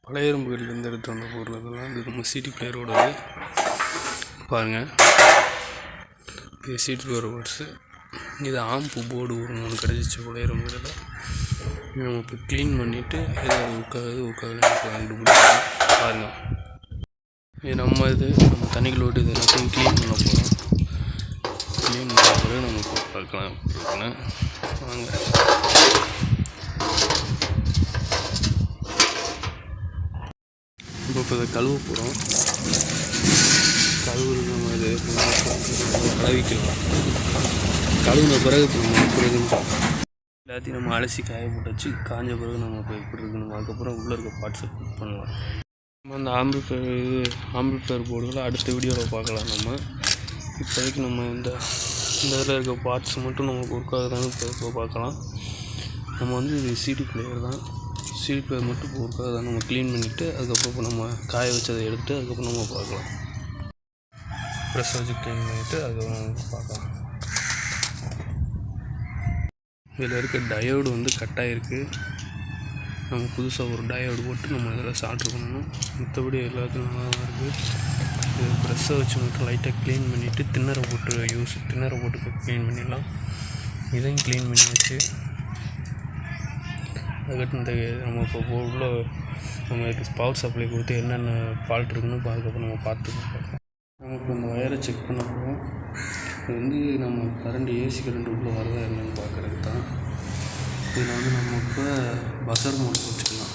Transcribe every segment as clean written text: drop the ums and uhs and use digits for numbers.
பழையரும்புகளிலேருந்து எடுத்து வந்த பொருள் இதெல்லாம் இது நம்ம சிடி பிளேயரோடது பாருங்கள். இது சிடி பிளேயர் போர்ட்ஸு. இது ஆம்பு போர்டு ஒரு 3 கிடச்சிச்சு பழையரும்புகளில். நம்ம இப்போ க்ளீன் பண்ணிவிட்டு ஏதாவது உட்காந்து கண்டுபிடிச்சோம் பாருங்கள். இது நம்ம தண்ணிக்குள்ள விட்டு இது எல்லாத்தையும் க்ளீன் பண்ண போகிறோம். க்ளீன் பண்ண பிறகு நம்ம இப்போ பார்க்கலாம் வாங்க. இப்போ இதை கழுவ போகிறோம். நம்ம இது கழுவிக்கலாம். கழுவுன பிறகு எல்லாத்தையும் நம்ம அலசி காய போட்டு வச்சு காஞ்ச பிறகு நம்ம இப்போ எப்படி இருக்கணும். அதுக்கப்புறம் உள்ளே இருக்க பார்ட்ஸை ஃபிட் பண்ணலாம். நம்ம அந்த ஆம்பிளிஃபையர் போர்டுகளை அடுத்த வீடியோவில் பார்க்கலாம். நம்ம இப்போதைக்கு நம்ம இந்த இதில் இருக்க பார்ட்ஸ் மட்டும் நமக்கு ஒர்க் ஆகுதான்னு இப்போ பார்க்கலாம். நம்ம இது சிடி பிளேயர் தான். சிடி பிளேயர் மட்டும் இப்போ ஒர்க் ஆகுதான் நம்ம க்ளீன் பண்ணிவிட்டு அதுக்கப்புறம் இப்போ நம்ம காய வச்சதை எடுத்து அதுக்கப்புறம் நம்ம பார்க்கலாம். ப்ரெஸ் வச்சு க்ளீன் பண்ணிவிட்டு அதுக்கப்புறம் நம்ம பார்க்கலாம். இதில் இருக்க டயோடு கட்டாயிருக்கு. நம்ம புதுசாக ஒரு டயோடு போட்டு நம்ம இதில் சால்ட்ரு பண்ணணும். மற்றபடி எல்லாத்துக்கும் நல்லா தான் இருக்குது. இது ப்ரெஸ்ஸை வச்சு மட்டும் லைட்டாக க்ளீன் பண்ணிவிட்டு தின்னரை போட்டு க்ளீன் பண்ணிடலாம். இதையும் க்ளீன் பண்ணியாச்சு. அதுக்கடுத்து நம்ம இப்போ உள்ள நம்ம பவர் சப்ளை கொடுத்து என்னென்ன ஃபால்ட் இருக்குன்னு அதுக்கப்புறம் நம்ம பார்க்கலாம். நம்ம இப்போ இந்த ஒயரை செக் பண்ண போகிறோம். இது நம்ம கரண்ட் ஏசி கரண்ட் உள்ளே வரதா என்னென்னு பார்க்குறதுக்கு தான். இதில் நம்ம இப்போ பஸர் மோடில் வச்சுக்கலாம்.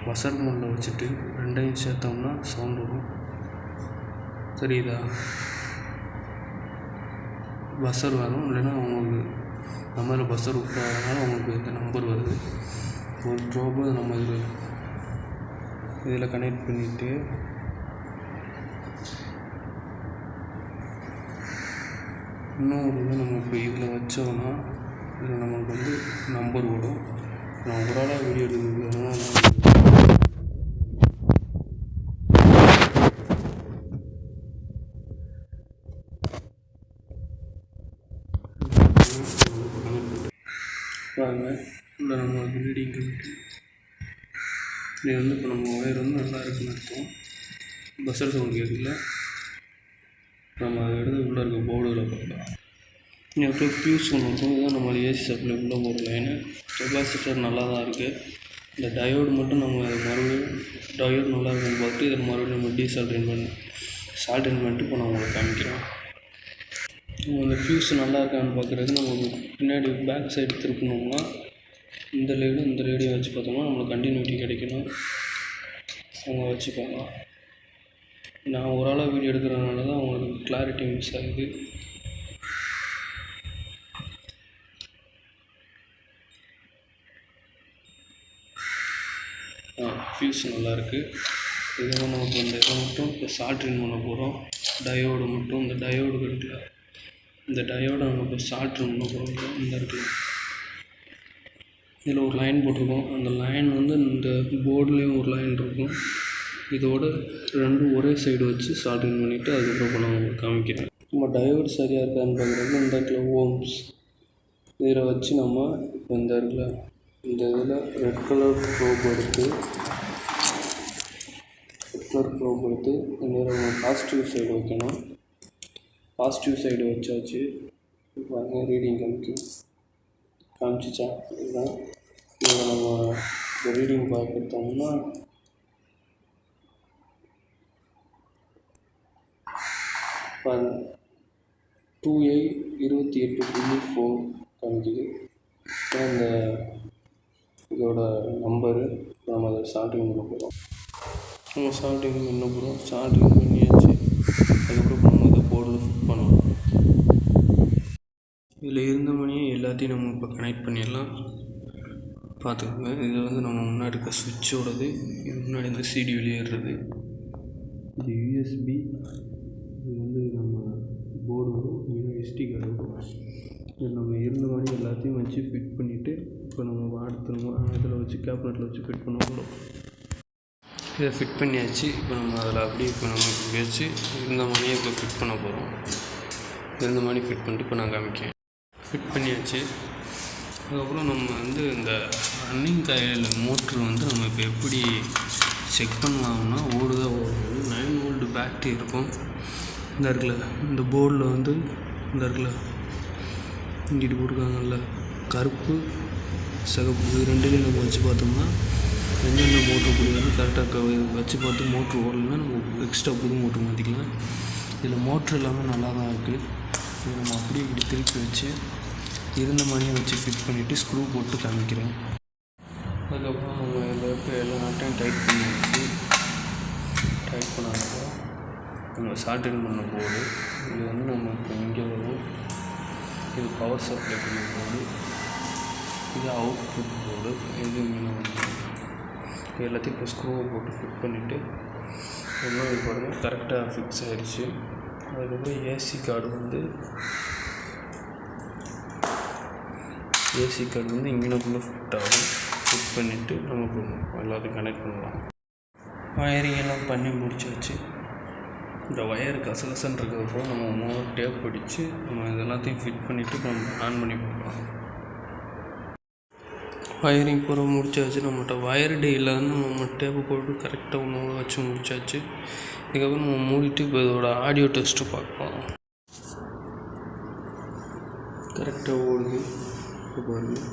பஸர் மோடில் வச்சுட்டு ரெண்டையும் சேர்த்தோம்னா சவுண்டு வரும். தெரியுதா? பஸர் வரும். இல்லைன்னா உங்களுக்கு நம்மள பஸர் விட்டாதனால உங்களுக்கு இந்த நம்பர் வருது. ஒரு ப்ரோபை நம்ம இதில் கனெக்ட் பண்ணிவிட்டு இன்னொரு நம்ம இப்போ இதில் வச்சோம்னா இதில் நமக்கு நம்பர் வரும். நான் ஒரு ஆளாக வீடியோ எடுக்கிறதுனால பாருங்கள். இல்லை நம்ம ரீடிங் கமிட்டி இது இப்போ நம்ம ஒயர் நல்லா இருக்குன்னு அர்த்தம். பஸ்ஸர் சவுண்ட் கேட்கல. நம்ம அதை எடுத்து உள்ளே இருக்க போர்டில் பார்க்கலாம். இங்கே ஃபியூஸ் ஒன்று இருக்கும். இதுதான் நம்ம ஏசி சப்ளை உள்ளே போகிற லைனு. கெப்பாசிட்டர் நல்லா தான் இருக்குது. இந்த டயோடு மட்டும் நம்ம மறுபடியும் டயோடு நல்லா இருக்குன்னு பார்த்து இதில் மறுபடியும் நம்ம சால்ட்ரின் பண்ணிட்டு இப்போ நான் உங்களுக்கு காமிக்கிறேன். இந்த ஃபியூஸ் நல்லா இருக்கான்னு பார்க்குறது நம்ம பின்னாடி பேக் சைடு திருப்பினோம்னா இந்த ரேடியோ வச்சு பார்த்தோம்னா நம்மளுக்கு கண்டினியூட்டி கிடைக்கணும். அவங்க வச்சு பார்க்கலாம். நான் ஒரு ஆளாக வீடியோ எடுக்கிறதுனால தான் அவங்களுக்கு கிளாரிட்டி மிஸ் ஆகுது. ஃபியூஸ் நல்லாயிருக்கு. இதை நம்ம இப்போ இந்த இதை மட்டும் இப்போ சால்ட்ரின் பண்ண போகிறோம். டயோடு மட்டும் இந்த டயோடு இருக்குல்ல, இந்த டயோடை நம்ம இப்போ சால்ட்ரின் பண்ண போகிறோம். இந்த இடத்துல இதில் ஒரு லைன் போட்டிருக்கோம். அந்த லைன் இந்த போர்டுலேயும் ஒரு லைன் இருக்கும். இதோட ரெண்டும் ஒரே சைடு வச்சு சால்ட்ரின் பண்ணிவிட்டு அதுக்கப்புறம் இப்போ நான் உங்களுக்கு காமிக்கிறேன். நம்ம டயோடு சரியாக இருக்கான்னு பார்க்குறது இந்த இடத்துல ஓம்ஸ் இதில் வச்சு நம்ம இப்போ இந்த இதில் ரெட் கலர் ப்ரோப் எடுத்து இந்த நம்ம பாசிட்டிவ் சைடு வைக்கணும். பாசிட்டிவ் சைடு வச்சாச்சு. இப்போ ரீடிங் காமிச்சிச்சா? இதுதான் இதில் நம்ம இந்த ரீடிங் பார்த்துட்டோம்னா பாருங்க 28.4 காமிக்குது. இந்த இதோட நம்பரு நம்ம அதை சால்ட்ரிங் பண்ண போகிறோம். நம்ம சால்ட்ரிங் பண்ண போகிறோம். சால்ட்ரிங் பண்ணியாச்சு. அதுக்கப்புறம் நம்ம இதை போர்டில் ஃபிட் பண்ணணும். இதில் இருந்த மணியை எல்லாத்தையும் நம்ம இப்போ கனெக்ட் பண்ணிடலாம். பார்த்துக்கோங்க. இது நம்ம முன்னாடி இருக்க சுவிட்சோடது. இது முன்னாடி இந்த சிடி வெளியேறது. இது யூஎஸ்பி. இது நம்ம போர்டு வரும். இது எஸ்டி கார்டு வரும். இது நம்ம இருந்த மணி எல்லாத்தையும் வச்சு ஃபிட் பண்ணிவிட்டு இப்போ நம்ம அடுத்து இதில் வச்சு கேபினட்டில் வச்சு ஃபிட் பண்ண போகிறோம். இதை ஃபிட் பண்ணியாச்சு. இப்போ நம்ம அதில் அப்படியே இப்போ நம்ம வச்சு இருந்த மணியை இப்போ ஃபிட் பண்ண போகிறோம். இருந்த மணி ஃபிட் பண்ணிட்டு இப்போ நான் காமிக்கிறேன். ஃபிட் பண்ணியாச்சு. அதுக்கப்புறம் நம்ம இந்த ரன்னிங் காயில் மோட்ரு வந்து நம்ம இப்போ எப்படி செக் பண்ணலாம்னா ஓடுதா ஓடுது 9 வோல்ட் பேட்டரி இருக்கும். இந்த இருக்குல்ல இந்த போர்டில் வந்து இந்த இருக்குல்ல இங்கிட்டு போட்டிருக்காங்கல்ல கருப்பு சிகப்பு இது ரெண்டுலேயும் நம்ம வச்சு பார்த்தோம்னா எந்தெந்த மோட்ரு பிடிக்காது கரெக்டாக வச்சு பார்த்து மோட்ரு ஓடலைன்னா நம்ம எக்ஸ்ட்ரா புது மோட்ரு மாற்றிக்கலாம். இதில் மோட்ரு எல்லாமே நல்லா தான் இருக்குது. இது நம்ம அப்படியே இப்படி திருப்பி வச்சு இருந்த மாதிரியே வச்சு ஃபிட் பண்ணிவிட்டு ஸ்க்ரூ போட்டு காமிக்கிறேன். அதுக்கப்புறம் நம்ம இதில் இருக்க எல்லா நாட்டையும் டைட் பண்ணி வச்சு டைட் பண்ணாதான் நம்ம சால்டின் பண்ண போர்டு. இது வந்து நம்ம இப்போ இங்கே வரும். இது பவர் சப்ளை பண்ண போர்டு, இது அவுட்புட் போர்டு. இது எல்லாத்தையும் இப்போ ஸ்க்ரூவை போட்டு ஃபிட் பண்ணிவிட்டு இன்னும் இது பாருங்கள் கரெக்டாக ஃபிக்ஸ் ஆகிடுச்சு. அதுக்கப்புறம் ஏசி கார்டு வந்து இங்கனக்குள்ளே ஃபிட் ஆகும். ஃபிட் பண்ணிவிட்டு நமக்கு எல்லாத்தையும் கனெக்ட் பண்ணலாம். வயரிங் எல்லாம் பண்ணி முடிச்சாச்சு. இந்த ஒயர் கசகசன்னு இருக்கிறப்போ நம்ம டேப் அடித்து நம்ம இதெல்லாத்தையும் ஃபிட் பண்ணிவிட்டு நம்ம ஆன் பண்ணி பார்க்கலாம். வயரிங் பூரா முடிச்சாச்சு. நம்மகிட்ட வயர் டே இல்லாமல் நம்ம டேப்பு போட்டு கரெக்டாக ஒன்று வச்சு முடிச்சாச்சு. இதுக்கப்புறம் நம்ம மூடிட்டு இப்போ இதோட ஆடியோ டெஸ்ட்டு பார்க்கலாம். கரெக்டாக ஓடுது இப்போ பாருங்கள்.